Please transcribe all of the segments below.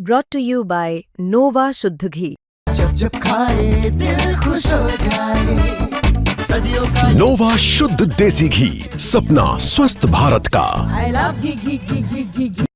brought to you by Nova शुद्ध घी। जब जब खाए दिल खुश हो जाए, सदियों का नोवा शुद्ध देसी घी, सपना स्वस्थ भारत का। I love घी घी घी घी घी घी।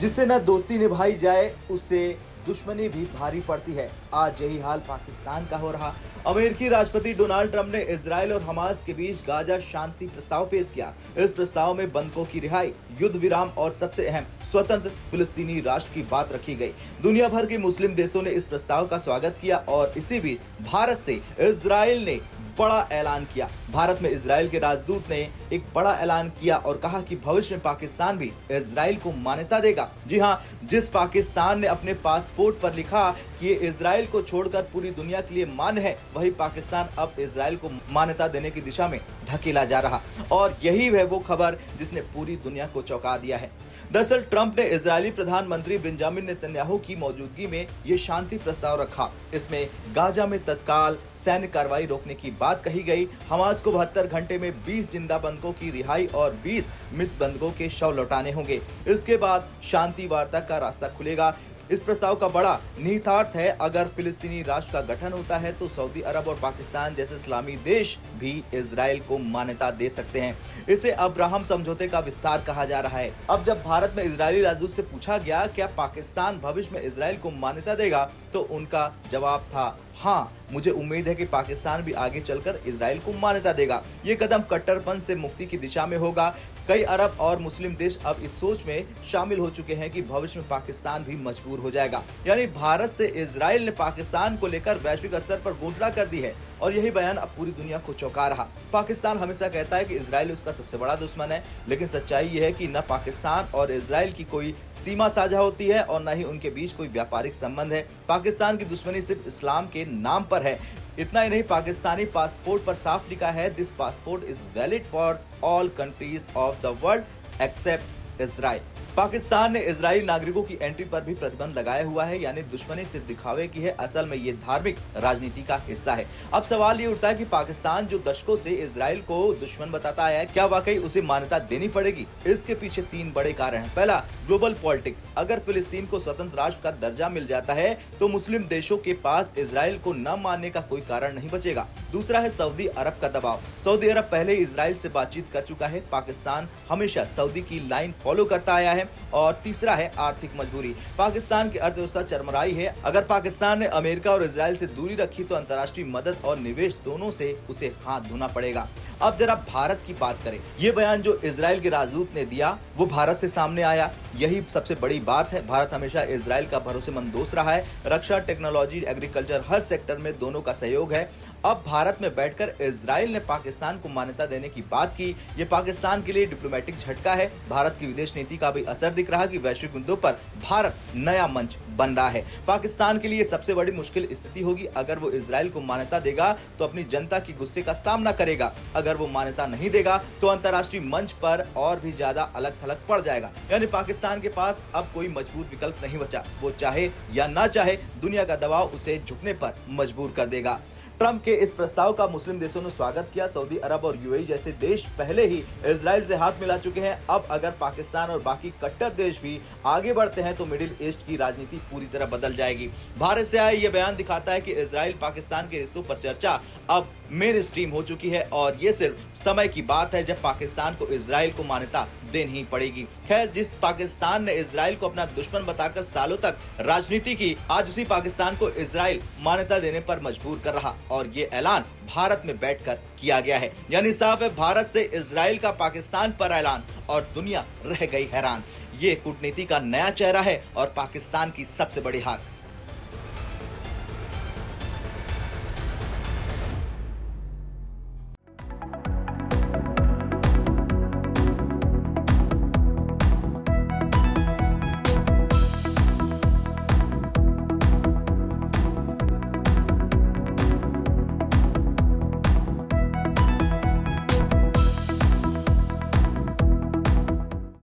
जिससे न दोस्ती निभाई जाए उससे दुश्मनी भी भारी पड़ती है। आज यही हाल पाकिस्तान का हो रहा। अमेरिकी राष्ट्रपति डोनाल्ड ट्रंप ने इजराइल और हमास के बीच गाजा शांति प्रस्ताव पेश किया। इस प्रस्ताव में बंधकों की रिहाई, युद्ध विराम और सबसे अहम स्वतंत्र फिलिस्तीनी राष्ट्र की बात रखी गई। दुनिया भर के मुस्लिम देशों ने इस प्रस्ताव का स्वागत किया और इसी बीच भारत से इजराइल ने बड़ा ऐलान किया। भारत में इजराइल के राजदूत ने एक बड़ा ऐलान किया और कहा कि भविष्य में पाकिस्तान भी इजराइल को मान्यता देगा। जी हाँ, जिस पाकिस्तान ने अपने पासपोर्ट पर लिखा कि ये इजराइल को छोड़कर पूरी दुनिया के लिए मान्य है, वही पाकिस्तान अब इजराइल को मान्यता देने की दिशा में धकेला जा रहा। और यही है वो खबर जिसने पूरी दुनिया को चौंका दिया है। दरअसल ट्रंप ने इजरायली प्रधानमंत्री बेंजामिन नेतन्याहू की मौजूदगी में ये शांति प्रस्ताव रखा। इसमें गाजा में तत्काल सैन्य कार्रवाई रोकने की बात कही गई। हमास को 72 घंटे में 20 जिंदा बंधकों की रिहाई और 20 मृत बंधकों के शव लौटाने होंगे। इसके बाद शांति वार्ता का रास्ता खुलेगा। इस प्रस्ताव का बड़ा निहितार्थ है, अगर फिलिस्तीनी राष्ट्र का गठन होता है तो सऊदी अरब और पाकिस्तान जैसे इस्लामी देश भी इजराइल को मान्यता दे सकते हैं। इसे अब्राहम समझौते का विस्तार कहा जा रहा है। अब जब भारत में इजरायली राजदूत से पूछा गया क्या पाकिस्तान भविष्य में इजराइल को मान्यता देगा, तो उनका जवाब था हाँ, मुझे उम्मीद है कि पाकिस्तान भी आगे चलकर इजराइल को मान्यता देगा। ये कदम कट्टरपन से मुक्ति की दिशा में होगा। कई अरब और मुस्लिम देश अब इस सोच में शामिल हो चुके हैं कि भविष्य में पाकिस्तान भी मजबूर हो जाएगा। यानी भारत से इजराइल ने पाकिस्तान को लेकर वैश्विक स्तर पर घोषणा कर दी है और यही बयान अब पूरी दुनिया को चौंका रहा। पाकिस्तान हमेशा कहता है कि इजराइल उसका सबसे बड़ा दुश्मन है, लेकिन सच्चाई ये है कि न पाकिस्तान और इजराइल की कोई सीमा साझा होती है और न ही उनके बीच कोई व्यापारिक संबंध है। पाकिस्तान की दुश्मनी सिर्फ इस्लाम के नाम पर है। इतना ही नहीं, पाकिस्तानी पासपोर्ट पर साफ लिखा है, this passport is valid for all countries of the world accept Israel. Pakistan ने इजरायली नागरिकों की एंट्री पर भी प्रतिबंध लगाया हुआ है। यानी दुश्मनी सिर्फ दिखावे की है, असल में ये धार्मिक राजनीति का हिस्सा है। अब सवाल ये उठता है कि पाकिस्तान जो दशकों से इजराइल को दुश्मन बताता है, क्या वाकई उसे मान्यता देनी पड़ेगी? इसके पीछे 3 बड़े कारण हैं। पहला, ग्लोबल पॉलिटिक्स। अगर फिलिस्तीन को स्वतंत्र राष्ट्र का दर्जा मिल जाता है तो मुस्लिम देशों के पास इजराइल को न मानने का कोई कारण नहीं बचेगा। दूसरा है सऊदी अरब का दबाव। सऊदी अरब पहले इजराइल से बातचीत कर चुका है। पाकिस्तान हमेशा सऊदी की लाइन फॉलो करता आया है। और तीसरा है आर्थिक मजबूरी। पाकिस्तान की अर्थव्यवस्था चरमराई है। अगर पाकिस्तान ने अमेरिका और इजराइल से दूरी रखी तो अंतर्राष्ट्रीय मदद और निवेश दोनों से उसे हाथ धोना पड़ेगा। अब जरा भारत की बात करें। ये बयान जो इजराइल के राजदूत ने दिया वो भारत से सामने आया, यही सबसे बड़ी बात है। भारत हमेशा इजराइल का भरोसेमंद दोस्त रहा है। रक्षा, टेक्नोलॉजी, एग्रीकल्चर, हर सेक्टर में दोनों का सहयोग है। अब भारत में बैठकर इजराइल ने पाकिस्तान को मान्यता देने की बात की। ये पाकिस्तान के लिए डिप्लोमेटिक झटका है। भारत की विदेश नीति का भी असर दिख रहा कि वैश्विक मुद्दों पर भारत नया मंच बन रहा है। पाकिस्तान के लिए सबसे बड़ी मुश्किल स्थिति होगी। अगर वो इजराइल को मान्यता देगा तो अपनी जनता की गुस्से का सामना करेगा। अगर वो मान्यता नहीं देगा तो अंतर्राष्ट्रीय मंच पर और भी ज्यादा अलग थलग पड़ जाएगा। यानी पाकिस्तान के पास अब कोई मजबूत विकल्प नहीं बचा। वो चाहे या ना चाहे, दुनिया का दबाव उसे झुकने पर मजबूर कर देगा। ट्रंप के इस प्रस्ताव का मुस्लिम देशों ने स्वागत किया। सऊदी अरब और यूएई जैसे देश पहले ही इजराइल से हाथ मिला चुके हैं। अब अगर पाकिस्तान और बाकी कट्टर देश भी आगे बढ़ते हैं तो मिडिल ईस्ट की राजनीति पूरी तरह बदल जाएगी। भारत से आए ये बयान दिखाता है कि इजराइल पाकिस्तान के रिश्तों पर चर्चा अब मेन स्ट्रीम हो चुकी है और ये सिर्फ समय की बात है जब पाकिस्तान को इजराइल को मान्यता देनी ही पड़ेगी। खैर, जिस पाकिस्तान ने इजराइल को अपना दुश्मन बताकर सालों तक राजनीति की, आज उसी पाकिस्तान को इजराइल मान्यता देने पर मजबूर कर रहा और ये ऐलान भारत में बैठकर किया गया है। यानी साफ है, भारत से इजराइल का पाकिस्तान पर ऐलान और दुनिया रह गई हैरान। ये कूटनीति का नया चेहरा है और पाकिस्तान की सबसे बड़ी हार।